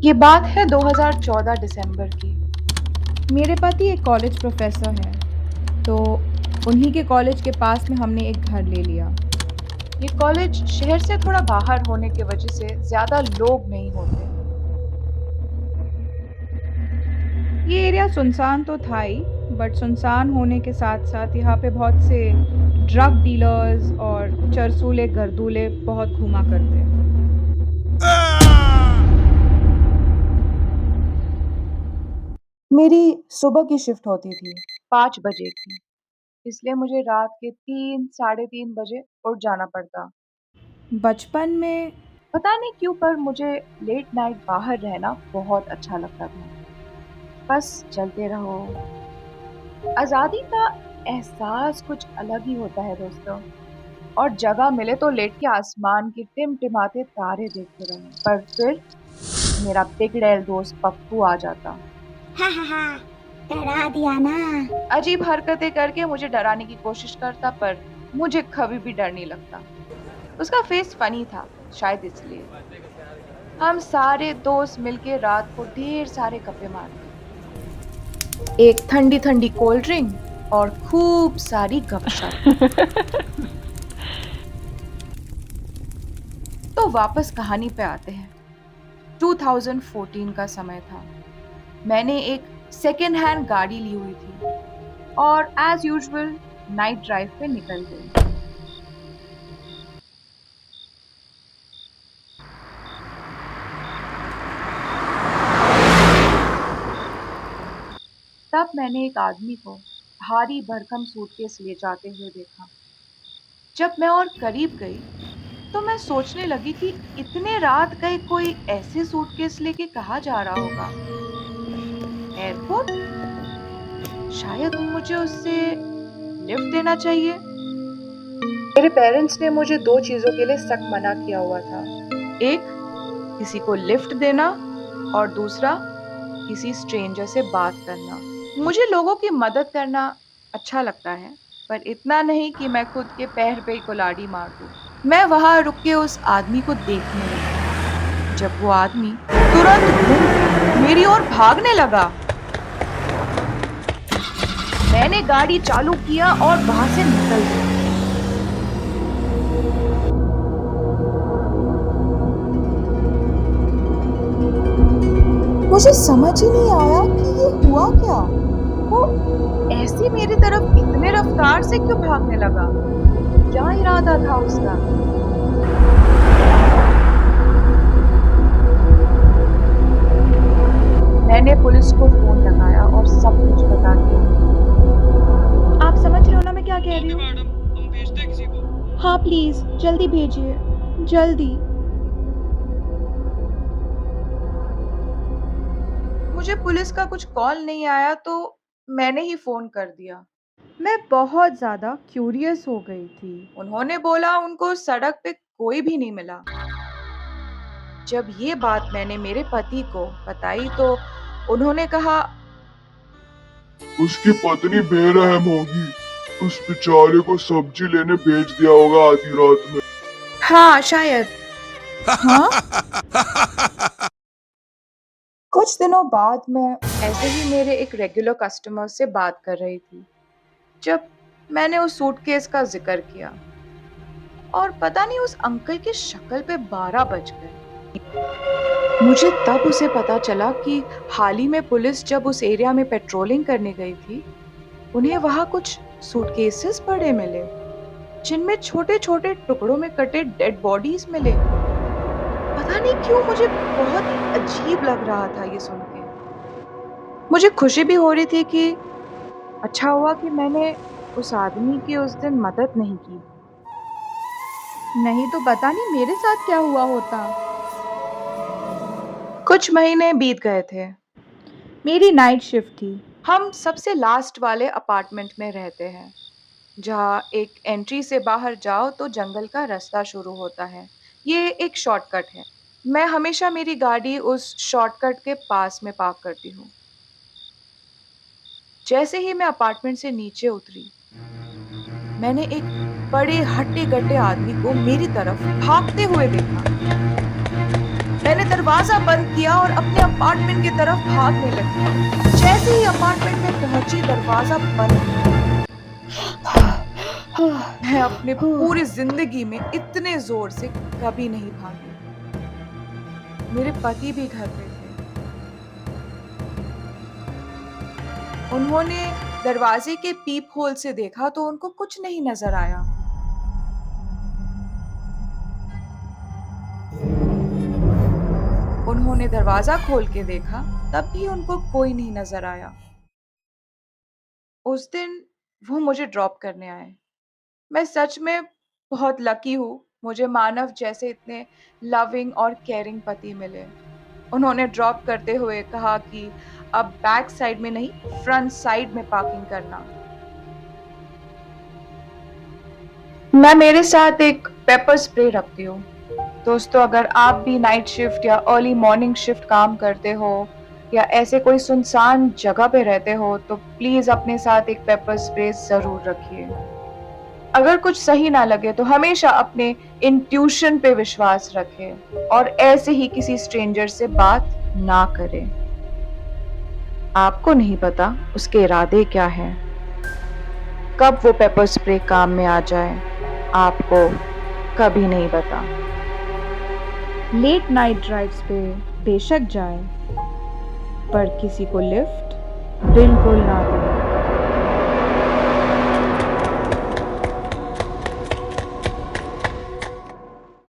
ये बात है 2014 दिसंबर की। मेरे पति एक कॉलेज प्रोफेसर हैं, तो उन्हीं के कॉलेज के पास में हमने एक घर ले लिया। ये कॉलेज शहर से थोड़ा बाहर होने की वजह से ज्यादा लोग नहीं होते। ये एरिया सुनसान तो था ही, बट सुनसान होने के साथ साथ यहाँ पे बहुत से ड्रग डीलर्स और चरसूले गर्दूले बहुत घूमा करते हैं। मेरी सुबह की शिफ्ट होती थी। 5 बजे की, इसलिए मुझे रात के 3 साढ़े 3 बजे उठ जाना पड़ता। बचपन में पता नहीं क्यों पर मुझे लेट नाइट बाहर रहना बहुत अच्छा लगता था। बस चलते रहो। आजादी का एहसास कुछ अलग ही होता है दोस्तों। और जगह मिले तो लेट के आसमान के टिमटिमाते तारे देखते रहो। पर फिर मेरा बिगड़ैल दोस्त पप्पू आ जाता। हा हा हा, डरा दिया ना। अजीब हरकतें करके मुझे डराने की कोशिश करता, पर मुझे कभी भी डर नहीं लगता। उसका फेस फनी था, शायद इसलिए। हम सारे दोस्त मिलके रात को ढेर सारे गप्पे मारते, एक ठंडी ठंडी कोल्ड ड्रिंक और खूब सारी गपशप। तो वापस कहानी पे आते हैं। 2014 का समय था। मैंने एक सेकेंड हैंड गाड़ी ली हुई थी और एज यूजुअल नाइट ड्राइव पे निकल गई। तब मैंने एक आदमी को भारी भरकम सूटकेस ले जाते हुए देखा। जब मैं और करीब गई तो मैं सोचने लगी कि इतने रात गए कोई ऐसे सूटकेस लेके कहाँ जा रहा होगा। एयरपोर्ट? शायद मुझे उससे लिफ्ट देना चाहिए। मेरे पेरेंट्स ने मुझे 2 चीजों के लिए सख्त मना किया हुआ था। एक, किसी को लिफ्ट देना, और दूसरा, किसी स्ट्रेंजर से बात करना। मुझे लोगों की मदद करना अच्छा लगता है, पर इतना नहीं कि मैं खुद के पैर पे ही कुल्हाड़ी मार दूं। मैं वहां रुक के उस आदमी को देखने लगी। जब वो आदमी तुरंत घूम के मेरी ओर भागने लगा, मैंने गाड़ी चालू किया और वहां से निकल गई। मुझे समझ ही नहीं आया कि ये हुआ क्या। वो ऐसे मेरी तरफ इतने रफ्तार से क्यों भागने लगा? क्या इरादा था उसका? मैंने पुलिस को फोन लगाया और सब कुछ बता दिया। आप समझ रहे हो ना मैं क्या कह रही हूँ? मैडम, हम भेजते किसी को। हाँ प्लीज़ जल्दी भेजिए, जल्दी। मुझे पुलिस का कुछ कॉल नहीं आया तो मैंने ही फोन कर दिया। मैं बहुत ज़्यादा क्यूरियस हो गई थी। उन्होंने बोला उनको सड़क पे कोई भी नहीं मिला। जब ये बात मैंने मेरे पति को बताई तो उन्होंने कहा, उसकी पत्नी बेरहम होगी। उस बेचारे को सब्जी लेने भेज दिया होगा आधी रात में। हाँ शायद। हाँ? कुछ दिनों बाद मैं ऐसे ही मेरे एक रेगुलर कस्टमर से बात कर रही थी जब मैंने उस सूटकेस का जिक्र किया, और पता नहीं उस अंकल की शक्ल पे 12 बज गए। मुझे तब उसे पता चला कि हाल ही में पुलिस जब उस एरिया में पेट्रोलिंग करने गई थी, उन्हें वहां कुछ सूटकेसेस पड़े मिले जिनमें छोटे छोटे टुकड़ों में कटे डेड बॉडीज मिले। पता नहीं क्यों मुझे बहुत ही अजीब लग रहा था ये सुन के। मुझे खुशी भी हो रही थी कि अच्छा हुआ कि मैंने उस आदमी की उस दिन मदद नहीं की। नहीं तो पता नहीं मेरे साथ क्या हुआ होता। कुछ महीने बीत गए थे। मेरी नाइट शिफ्ट थी। हम सबसे लास्ट वाले अपार्टमेंट में रहते हैं, जहाँ एक एंट्री से बाहर जाओ तो जंगल का रास्ता शुरू होता है। ये एक शॉर्टकट है। मैं हमेशा मेरी गाड़ी उस शॉर्टकट के पास में पार्क करती हूँ। जैसे ही मैं अपार्टमेंट से नीचे उतरी, मैंने एक बड़े हट्टे-कट्टे आदमी को मेरी तरफ भागते हुए देखा। मैंने दरवाजा बंद किया और अपने अपार्टमेंट की तरफ भागने लगी। जैसे ही अपार्टमेंट में पहुंची, दरवाजा बंद किया। मैं अपने पूरी जिंदगी में इतने जोर से कभी नहीं भागी। मेरे पति भी घर पे थे। उन्होंने दरवाजे के पीप होल से देखा तो उनको कुछ नहीं नजर आया। उन्होंने दरवाजा खोल के देखा, तब भी उनको कोई नहीं नजर आया। उस दिन वो मुझे ड्रॉप करने आए। मैं सच में बहुत लकी हूँ, मुझे मानव जैसे इतने लविंग और केयरिंग पति मिले। उन्होंने ड्रॉप करते हुए कहा कि अब बैक साइड में नहीं, फ्रंट साइड में पार्किंग करना। मैं मेरे साथ एक पेपर स्प्रे रखती हूँ। दोस्तों, अगर आप भी नाइट शिफ्ट या अर्ली मॉर्निंग शिफ्ट काम करते हो या ऐसे कोई सुनसान जगह पे रहते हो तो प्लीज अपने साथ एक पेपर स्प्रे जरूर रखिए। अगर कुछ सही ना लगे तो हमेशा अपने इंट्यूशन पे विश्वास रखें और ऐसे ही किसी स्ट्रेंजर से बात ना करें। आपको नहीं पता उसके इरादे क्या हैं। कब वो पेपर स्प्रे काम में आ जाए, आपको कभी नहीं पता। लेट नाइट ड्राइव्स पे बेशक जाएं, पर किसी को लिफ्ट बिल्कुल ना दें।